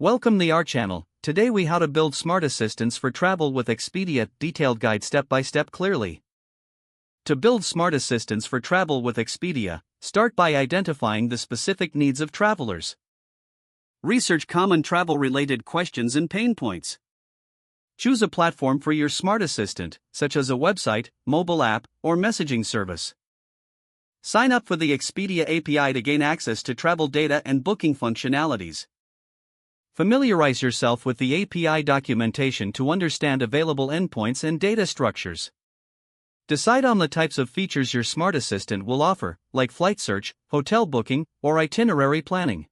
Welcome to our channel. Today we how to build smart assistants for travel with Expedia, detailed guide step by step clearly. To build smart assistants for travel with Expedia, start by identifying the specific needs of travelers. Research common travel related questions and pain points. Choose a platform for your smart assistant, such as a website, mobile app, or messaging service. Sign up for the Expedia API to gain access to travel data and booking functionalities. Familiarize yourself with the API documentation to understand available endpoints and data structures. Decide on the types of features your smart assistant will offer, like flight search, hotel booking, or itinerary planning.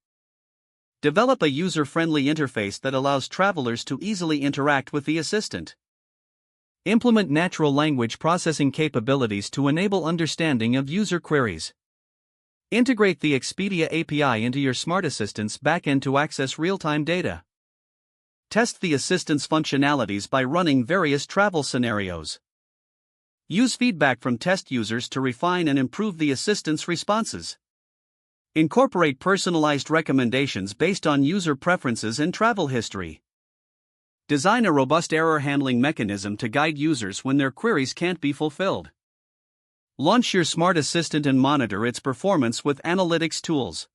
Develop a user-friendly interface that allows travelers to easily interact with the assistant. Implement natural language processing capabilities to enable understanding of user queries. Integrate the Expedia API into your smart assistant's backend to access real-time data. Test the assistant's functionalities by running various travel scenarios. Use feedback from test users to refine and improve the assistant's responses. Incorporate personalized recommendations based on user preferences and travel history. Design a robust error handling mechanism to guide users when their queries can't be fulfilled. Launch your smart assistant and monitor its performance with analytics tools.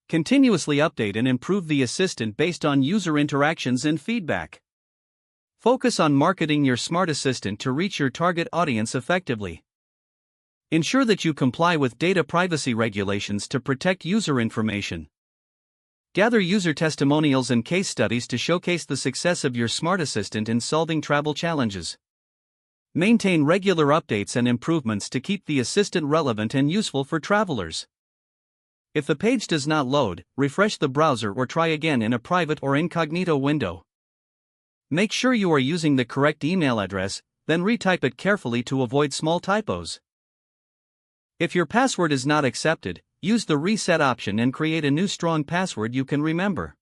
Continuously update and improve the assistant based on user interactions and feedback. Focus on marketing your smart assistant to reach your target audience effectively. Ensure that you comply with data privacy regulations to protect user information. Gather user testimonials and case studies to showcase the success of your smart assistant in solving travel challenges. Maintain regular updates and improvements to keep the assistant relevant and useful for travelers. If the page does not load, refresh the browser or try again in a private or incognito window. Make sure you are using the correct email address, then retype it carefully to avoid small typos. If your password is not accepted, use the reset option and create a new strong password you can remember.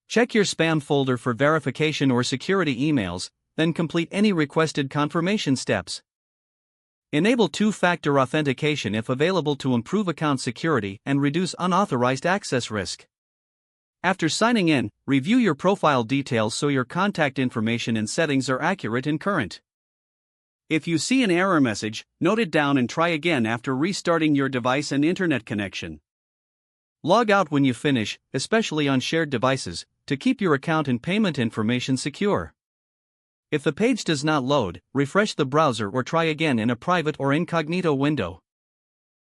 Check your spam folder for verification or security emails, then complete any requested confirmation steps. Enable two-factor authentication if available to improve account security and reduce unauthorized access risk. After signing in, review your profile details so your contact information and settings are accurate and current. If you see an error message, note it down and try again after restarting your device and internet connection. Log out when you finish, especially on shared devices, to keep your account and payment information secure. If the page does not load, refresh the browser or try again in a private or incognito window.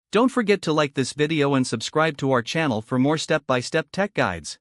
Don't forget to like this video and subscribe to our channel for more step-by-step tech guides.